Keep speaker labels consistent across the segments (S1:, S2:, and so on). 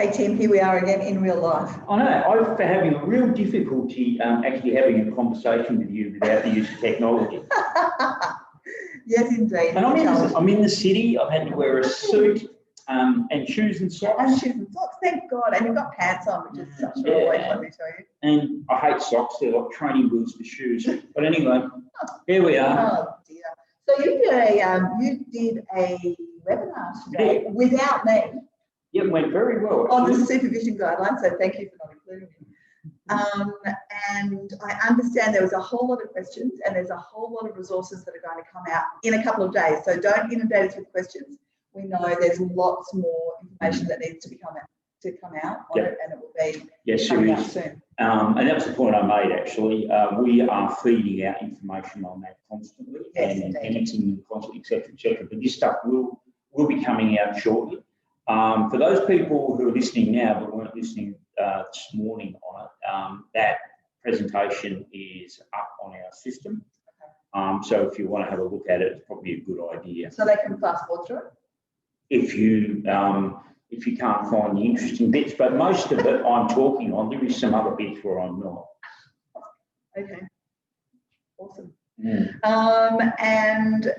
S1: Hey Tim, here we are again in real life.
S2: I know, I've been having a real difficulty actually having a conversation with you without the use of technology.
S1: Yes, indeed.
S2: And I'm in the city, I've had to wear a suit and shoes and socks.
S1: And shoes and socks, thank God. And you've got pants on, which is such a relief, let me tell you.
S2: And I hate socks, they're like training wheels for shoes. But anyway, here we are.
S1: Oh dear. So you did a webinar today without me.
S2: Yeah, it went very well.
S1: On the supervision guidelines, so thank you for not including me. And I understand there was a whole lot of questions and there's a whole lot of resources that are going to come out in a couple of days. So don't inundate us with questions. We know there's lots more information that needs to come out on it, and it will be coming out soon.
S2: And that was the point I made actually. We are feeding out information on that constantly, and enhancing constantly, etc., etc. But this stuff will be coming out shortly. For those people who are listening now but weren't listening this morning on it, that presentation is up on our system. So if you want to have a look at it, it's probably a good idea.
S1: So they can fast forward through it? If
S2: you can't find the interesting bits, but most of it I'm talking on. There is some other bits where I'm not.
S1: Okay, awesome.
S2: Yeah.
S1: And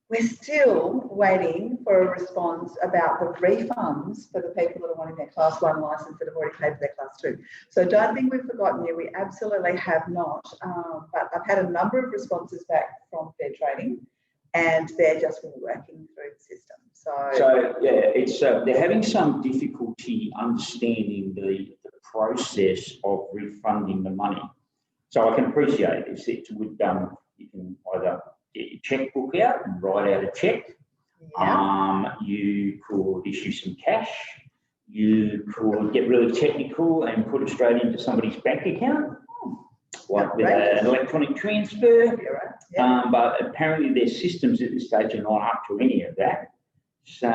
S1: we're still waiting for a response about the refunds for the people that are wanting their Class 1 licence that have already paid for their Class 2. So don't think we've forgotten you. We absolutely have not. But I've had a number of responses back from Fair Trading, and they're just working through the system.
S2: So yeah, it's they're having some difficulty understanding the process of refunding the money. So I can appreciate this. It would you can either get your checkbook out and write out a check. Yeah. You could issue some cash. You could get really technical and put it straight into somebody's bank account, like with an electronic transfer.
S1: Right. Yeah.
S2: But apparently their systems at this stage are not up to any of that. So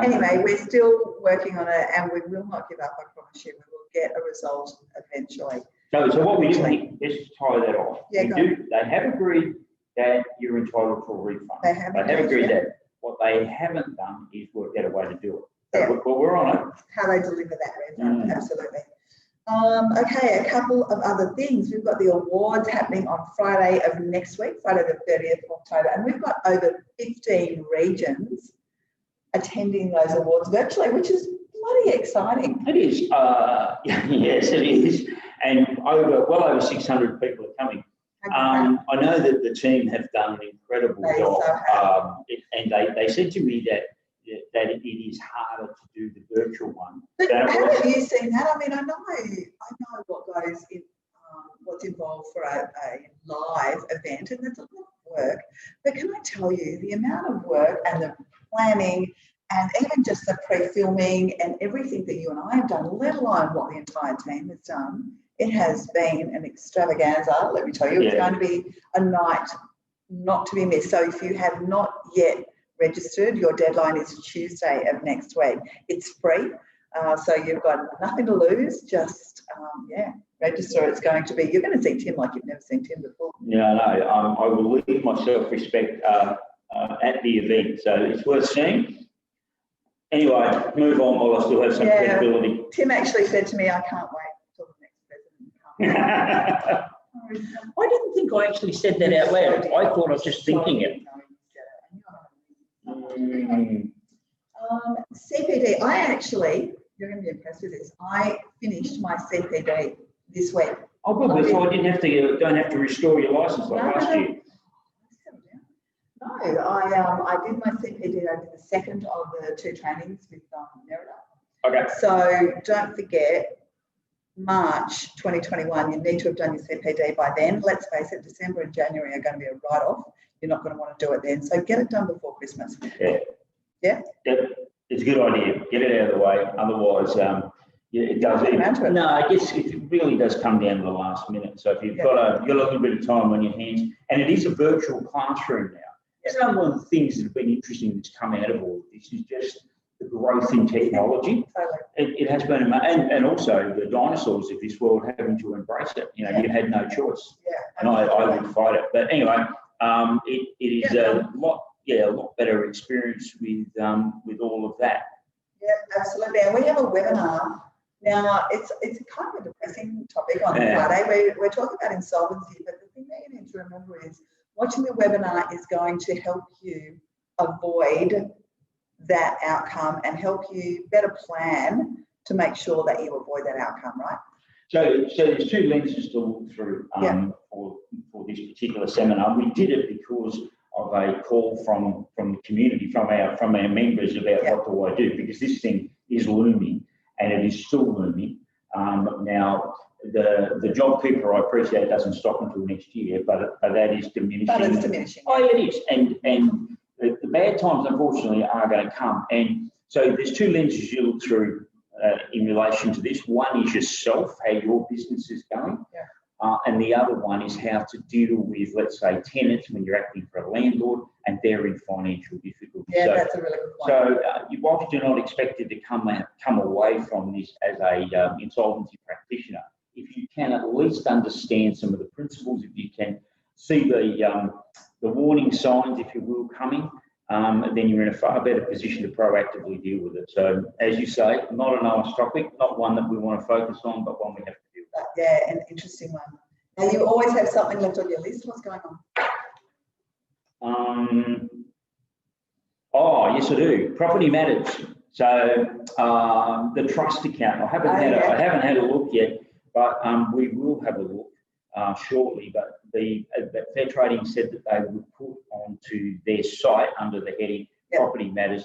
S1: anyway, we're still working on it, and we will not give up. I promise you, we will get a result eventually.
S2: So what we do, let's tie that off.
S1: Yeah,
S2: they have agreed that you're entitled to a refund. They have agreed that. What they haven't done is work out a way to do it. So we're on it.
S1: How they deliver that refund, absolutely. Okay, a couple of other things. We've got the awards happening on Friday of next week, Friday the 30th of October, and we've got over 15 regions attending those awards virtually, which is bloody exciting.
S2: It is. Yes, it is. And well over 600 people are coming. I know that the team have done an incredible job, and they said to me that it is harder to do the virtual one.
S1: But have you seen that? I mean, I know what goes in, what's involved for a live event, and it's a lot of work. But can I tell you, the amount of work and the planning, and even just the pre-filming and everything that you and I have done, let alone what the entire team has done, it has been an extravaganza, let me tell you. It's going to be a night not to be missed. So if you have not yet registered, your deadline is Tuesday of next week. It's free, so you've got nothing to lose. Just register. It's going to be, you're going to see Tim like you've never seen Tim before.
S2: Yeah, no, I will leave my self-respect at the event, so it's worth seeing. Anyway, move on while I still have some credibility.
S1: Tim actually said to me, I can't wait until the next president comes.
S2: I didn't think I actually said that out loud. I thought I was just thinking it.
S1: CPD, you're going to be impressed with this. I finished my CPD this week.
S2: Oh, good. So I don't have to restore your license like last year.
S1: No, I did my CPD. I did the second of the 2 trainings with Merida.
S2: Okay.
S1: So don't forget, March 2021, you need to have done your CPD by then. Let's face it, December and January are going to be a write-off. You're not going to want to do it then. So get it done before Christmas.
S2: Yeah.
S1: Yeah?
S2: It's a good idea. Get it out of the way. Otherwise, it does. No, I guess it really does come down to the last minute. So if you've got a little bit of time on your hands, and it is a virtual classroom now. That's one of the things that have been interesting that's come out of all of this is just the growth in technology. It has been, and also the dinosaurs of this world having to embrace it. You know, you had no choice.
S1: Yeah.
S2: And I would fight it. But anyway, it is a lot better experience with all of that.
S1: Yeah, absolutely. And we have a webinar. Now, it's kind of a depressing topic on Friday. We're talking about insolvency, but the thing that you need to remember is watching the webinar is going to help you avoid that outcome and help you better plan to make sure that you avoid that outcome, right?
S2: So there's two lenses to look through for this particular seminar. We did it because of a call from the community, from our members about what do I do, because this thing is looming and it is still looming. Now the JobKeeper, I appreciate, doesn't stop until next year, but that is diminishing.
S1: But it's diminishing.
S2: Oh, it is, and the bad times unfortunately are going to come, and so there's two lenses you look through in relation to this. One is yourself, how your business is going. And the other one is how to deal with, let's say, tenants when you're acting for a landlord and they're in financial difficulty.
S1: Yeah, that's a really good point.
S2: So whilst you're not expected to come away from this as a insolvency practitioner, if you can at least understand some of the principles, if you can see the warning signs, if you will, coming, then you're in a far better position to proactively deal with it. So, as you say, not a nice topic, not one that we want to focus on, but one we have to deal with.
S1: Yeah, an interesting one. Now, you always have something left on your list. What's going on?
S2: Oh, yes, I do. Property matters. So, the trust account. I haven't had a look yet, but we will have a look shortly. But Fair Trading said that they would put onto their site under the heading Property Matters.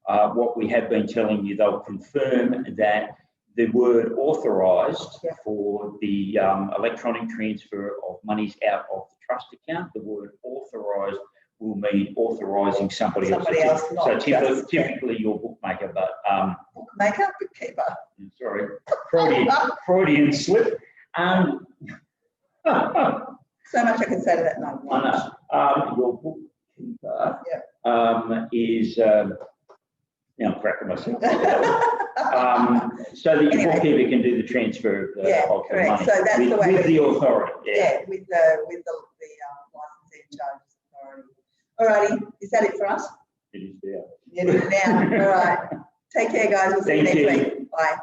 S2: What we have been telling you, they'll confirm that the word authorised for the electronic transfer of monies out of the trust account, the word authorised will mean authorising somebody else. So typically your bookmaker, but
S1: bookmaker, bookkeeper.
S2: Sorry, Freudian slip.
S1: So much I can say to that. No,
S2: I know. Your bookkeeper is now I'm cracking myself. So that your bookkeeper can do the transfer of the money. So that's the way with the authority.
S1: With the licensee and charges authority. Alrighty, is that it for us?
S2: It is now.
S1: It is now. All right. Take care, guys. We'll see you next week. Bye.